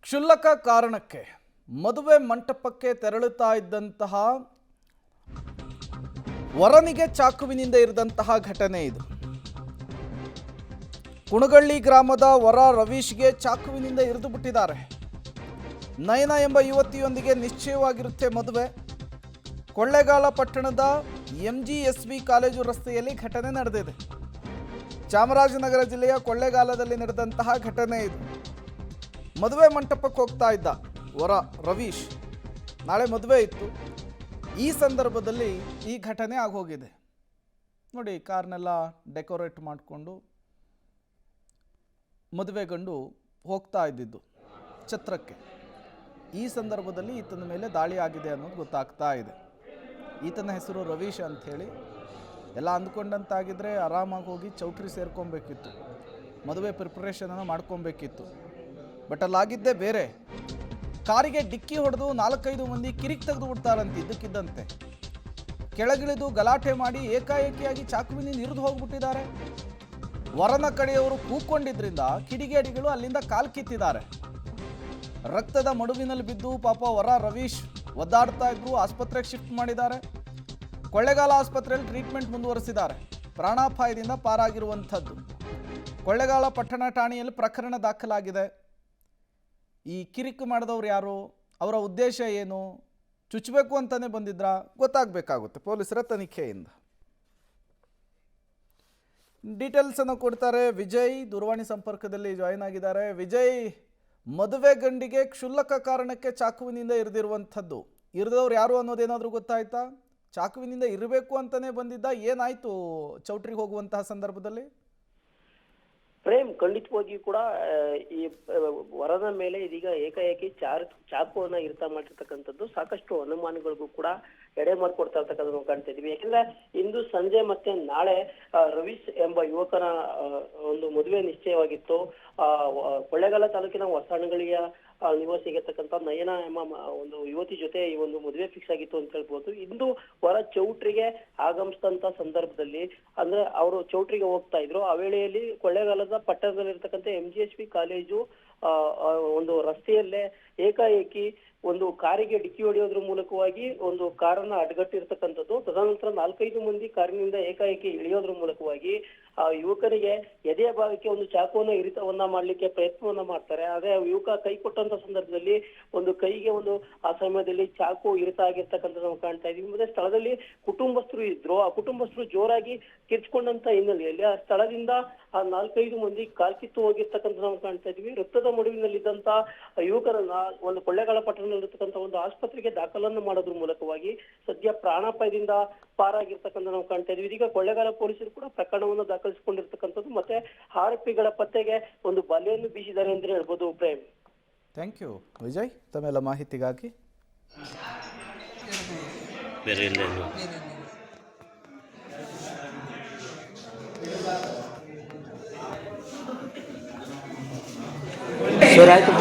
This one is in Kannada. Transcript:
ಕ್ಷುಲ್ಲಕ ಕಾರಣಕ್ಕೆ ಮದುವೆ ಮಂಟಪಕ್ಕೆ ತೆರಳುತ್ತಾ ಇದ್ದಂತಹ ವರನಿಗೆ ಚಾಕುವಿನಿಂದ ಇರಿದಂತಹ ಘಟನೆ ಇದು. ಕುಣಗಳ್ಳಿ ಗ್ರಾಮದ ವರ ರವೀಶ್ಗೆ ಚಾಕುವಿನಿಂದ ಇರಿದು ಬಿಟ್ಟಿದ್ದಾರೆ. ನಯನ ಎಂಬ ಯುವತಿಯೊಂದಿಗೆ ನಿಶ್ಚಯವಾಗಿರುತ್ತೆ ಮದುವೆ. ಕೊಳ್ಳೇಗಾಲ ಪಟ್ಟಣದ MGSV ಕಾಲೇಜು ರಸ್ತೆಯಲ್ಲಿ ಘಟನೆ ನಡೆದಿದೆ. ಚಾಮರಾಜನಗರ ಜಿಲ್ಲೆಯ ಕೊಳ್ಳೇಗಾಲದಲ್ಲಿ ನಡೆದಂತಹ ಘಟನೆ ಇದು. ಮದುವೆ ಮಂಟಪಕ್ಕೆ ಹೋಗ್ತಾ ಇದ್ದ ವರ ರವೀಶ್. ನಾಳೆ ಮದುವೆ ಇತ್ತು. ಈ ಸಂದರ್ಭದಲ್ಲಿ ಈ ಘಟನೆ ಆಗೋಗಿದೆ. ನೋಡಿ, ಕಾರ್ನೆಲ್ಲ ಡೆಕೋರೇಟ್ ಮಾಡಿಕೊಂಡು ಮದುವೆ ಗಂಡು ಹೋಗ್ತಾ ಇದ್ದಿದ್ದು ಛತ್ರಕ್ಕೆ. ಈ ಸಂದರ್ಭದಲ್ಲಿ ಈತನ ಮೇಲೆ ದಾಳಿ ಆಗಿದೆ ಅನ್ನೋದು ಗೊತ್ತಾಗ್ತಾ ಇದೆ. ಈತನ ಹೆಸರು ರವೀಶ್ ಅಂಥೇಳಿ. ಎಲ್ಲ ಅಂದ್ಕೊಂಡಂತಾಗಿದ್ದರೆ ಆರಾಮಾಗಿ ಹೋಗಿ ಚೌಟ್ರಿ ಸೇರ್ಕೊಬೇಕಿತ್ತು, ಮದುವೆ ಪ್ರಿಪ್ರೇಷನನ್ನು ಮಾಡ್ಕೊಬೇಕಿತ್ತು. ಬಟ್ ಅಲ್ಲಾಗಿದ್ದೇ ಬೇರೆ. ಕಾರಿಗೆ ಡಿಕ್ಕಿ ಹೊಡೆದು 4-5 ಮಂದಿ ಕಿರಿಕ್ ತೆಗೆದು ಬಿಡ್ತಾರಂತೆ ಇದ್ದಕ್ಕಿದ್ದಂತೆ. ಕೆಳಗಿಳಿದು ಗಲಾಟೆ ಮಾಡಿ ಏಕಾಏಕಿಯಾಗಿ ಚಾಕುವಿನಿಂದ ಇರಿದು ಹೋಗ್ಬಿಟ್ಟಿದ್ದಾರೆ. ವರನ ಕಡೆಯವರು ಕೂಕೊಂಡಿದ್ರಿಂದ ಕಿಡಿಗೇಡಿಗಳು ಅಲ್ಲಿಂದ ಕಾಲು ಕಿತ್ತಿದ್ದಾರೆ. ರಕ್ತದ ಮಡುವಿನಲ್ಲಿ ಬಿದ್ದು ಪಾಪ ವರ ರವೀಶ್ ಒದ್ದಾಡ್ತಾ ಇದ್ರು. ಆಸ್ಪತ್ರೆಗೆ ಶಿಫ್ಟ್ ಮಾಡಿದ್ದಾರೆ. ಕೊಳ್ಳೇಗಾಲ ಆಸ್ಪತ್ರೆಯಲ್ಲಿ ಟ್ರೀಟ್ಮೆಂಟ್ ಮುಂದುವರೆಸಿದ್ದಾರೆ. ಪ್ರಾಣಾಪಾಯದಿಂದ ಪಾರಾಗಿರುವಂಥದ್ದು. ಕೊಳ್ಳೇಗಾಲ ಪಟ್ಟಣ ಠಾಣೆಯಲ್ಲಿ ಪ್ರಕರಣ ದಾಖಲಾಗಿದೆ. ಈ ಕಿರಿಕು ಮಾಡಿದವ್ರು ಯಾರು, ಅವರ ಉದ್ದೇಶ ಏನು, ಚುಚ್ಚಬೇಕು ಅಂತಲೇ ಬಂದಿದ್ರಾ ಗೊತ್ತಾಗಬೇಕಾಗುತ್ತೆ ಪೊಲೀಸರ ತನಿಖೆಯಿಂದ. ಡೀಟೇಲ್ಸನ್ನು ಕೊಡ್ತಾರೆ ವಿಜಯ್. ದೂರವಾಣಿ ಸಂಪರ್ಕದಲ್ಲಿ ಜಾಯಿನ್ ಆಗಿದ್ದಾರೆ. ವಿಜಯ್, ಮದುವೆ ಗಂಡಿಗೆ ಕ್ಷುಲ್ಲಕ ಕಾರಣಕ್ಕೆ ಚಾಕುವಿನಿಂದ ಇರಿದಿರುವಂಥದ್ದು. ಇರಿದವ್ರು ಯಾರು ಅನ್ನೋದೇನಾದರೂ ಗೊತ್ತಾಯ್ತಾ? ಚಾಕುವಿನಿಂದ ಇರಬೇಕು ಅಂತಲೇ ಬಂದಿದ್ದ, ಏನಾಯಿತು ಚೌಟ್ರಿಗೆ ಹೋಗುವಂತಹ ಸಂದರ್ಭದಲ್ಲಿ? ಪ್ರೇಮ್, ಖಂಡಿತವಾಗಿಯೂ ಕೂಡ ಈ ವರನ ಮೇಲೆ ಇದೀಗ ಏಕಾಏಕಿ ಚಾಕುವನ್ನ ಇರ್ತಾ ಮಾಡಿರ್ತಕ್ಕಂಥದ್ದು ಸಾಕಷ್ಟು ಅನುಮಾನಗಳಿಗೂ ಕೂಡ ಎಡೆ ಮಾಡಿಕೊಡ್ತಾ ಇರ್ತಕ್ಕಂಥ ಕಾಣ್ತಾ ಇದೀವಿ. ಯಾಕಂದ್ರೆ ಇಂದು ಸಂಜೆ ಮತ್ತೆ ನಾಳೆ ರವೀಶ್ ಎಂಬ ಯುವಕನ ಒಂದು ಮದುವೆ ನಿಶ್ಚಯವಾಗಿತ್ತು. ಕೊಳ್ಳೇಗಾಲ ತಾಲೂಕಿನ ಹೊಸನಗಳಿಯ ನಿವಾಸಿಗಿರ್ತಕ್ಕಂಥ ನಯನ ಎಂಬ ಒಂದು ಯುವತಿ ಜೊತೆ ಈ ಒಂದು ಮದುವೆ ಫಿಕ್ಸ್ ಆಗಿತ್ತು ಅಂತ ಹೇಳ್ಬೋದು. ಇಂದು ವರ ಚೌಟ್ರಿಗೆ ಆಗಮಿಸಿದಂತ ಸಂದರ್ಭದಲ್ಲಿ, ಅಂದ್ರೆ ಅವರು ಚೌಟ್ರಿಗೆ ಹೋಗ್ತಾ ಇದ್ರು. ಆ ವೇಳೆಯಲ್ಲಿ ಕೊಳ್ಳೇಗಾಲದ ಪಟ್ಟಣದಲ್ಲಿರ್ತಕ್ಕಂಥ MGSV ಕಾಲೇಜು ಒಂದು ರಸ್ತೆಯಲ್ಲೇ ಏಕಾಏಕಿ ಒಂದು ಕಾರಿಗೆ ಡಿಕ್ಕಿ ಹೊಡೆಯೋದ್ರ ಮೂಲಕವಾಗಿ ಒಂದು ಕಾರನ್ನ ಅಡ್ಗಟ್ಟಿರ್ತಕ್ಕಂಥದ್ದು. ತದನಂತರ 4-5 ಮಂದಿ ಕಾರಿನಿಂದ ಏಕಾಏಕಿ ಇಳಿಯೋದ್ರ ಮೂಲಕವಾಗಿ ಆ ಯುವಕನಿಗೆ ಎದೆಯ ಭಾಗಕ್ಕೆ ಒಂದು ಚಾಕುವನ್ನ ಇರಿತವನ್ನ ಮಾಡ್ಲಿಕ್ಕೆ ಪ್ರಯತ್ನವನ್ನ ಮಾಡ್ತಾರೆ. ಆದ್ರೆ ಯುವಕ ಕೈ ಕೊಟ್ಟಂತ ಸಂದರ್ಭದಲ್ಲಿ ಒಂದು ಕೈಗೆ ಒಂದು ಆ ಸಮಯದಲ್ಲಿ ಚಾಕು ಇರಿತ ಆಗಿರ್ತಕ್ಕಂಥ ನಾವು ಕಾಣ್ತಾ ಇದೀವಿ. ಮತ್ತೆ ಸ್ಥಳದಲ್ಲಿ ಕುಟುಂಬಸ್ಥರು ಇದ್ರು. ಆ ಕುಟುಂಬಸ್ಥರು ಜೋರಾಗಿ ಕಿರ್ಚ್ಕೊಂಡಂತ ಹಿನ್ನೆಲೆಯಲ್ಲಿ ಆ ಸ್ಥಳದಿಂದ ಆ 4-5 ಮಂದಿ ಕಾಲ್ಕಿತ್ತು ಹೋಗಿರ್ತಕ್ಕಂಥ ನಾವು ಕಾಣ್ತಾ ಇದೀವಿ. ರಕ್ತದ ಮಡುವಿನಲ್ಲಿದ್ದಂತ ಯುವಕರನ್ನ ಒಂದು ಕೊಳ್ಳೇಗಾಲ ಪಟ್ಟಣದಲ್ಲಿರ್ತಕ್ಕಂಥ ಒಂದು ಆಸ್ಪತ್ರೆಗೆ ದಾಖಲನ್ನು ಮಾಡೋದ್ರ ಮೂಲಕವಾಗಿ ಸದ್ಯ ಪ್ರಾಣಾಪಾಯದಿಂದ ಪಾರಾಗಿರ್ತಕ್ಕಂಥ ನಾವು ಕಾಣ್ತಾ ಇದೀವಿ. ಇದೀಗ ಕೊಳ್ಳೇಗಾಲ ಪೊಲೀಸರು ಕೂಡ ಪ್ರಕರಣವನ್ನು ದಾಖಲಿಸಿಕೊಂಡಿರ್ತಕ್ಕಂಥದ್ದು ಮತ್ತೆ ಆರೋಪಿಗಳ ಪತ್ತೆಗೆ ಒಂದು ಬಲೆಯನ್ನು ಬೀಸಿದ್ದಾರೆ ಅಂತ ಹೇಳ್ಬೋದು. ಪ್ರೇಮ್, ಥ್ಯಾಂಕ್ ಯು ವಿಜಯ್ ತಮ್ಮೆಲ್ಲ ಮಾಹಿತಿಗಾಗಿ. ಸರ್ ಆಯ್ತು.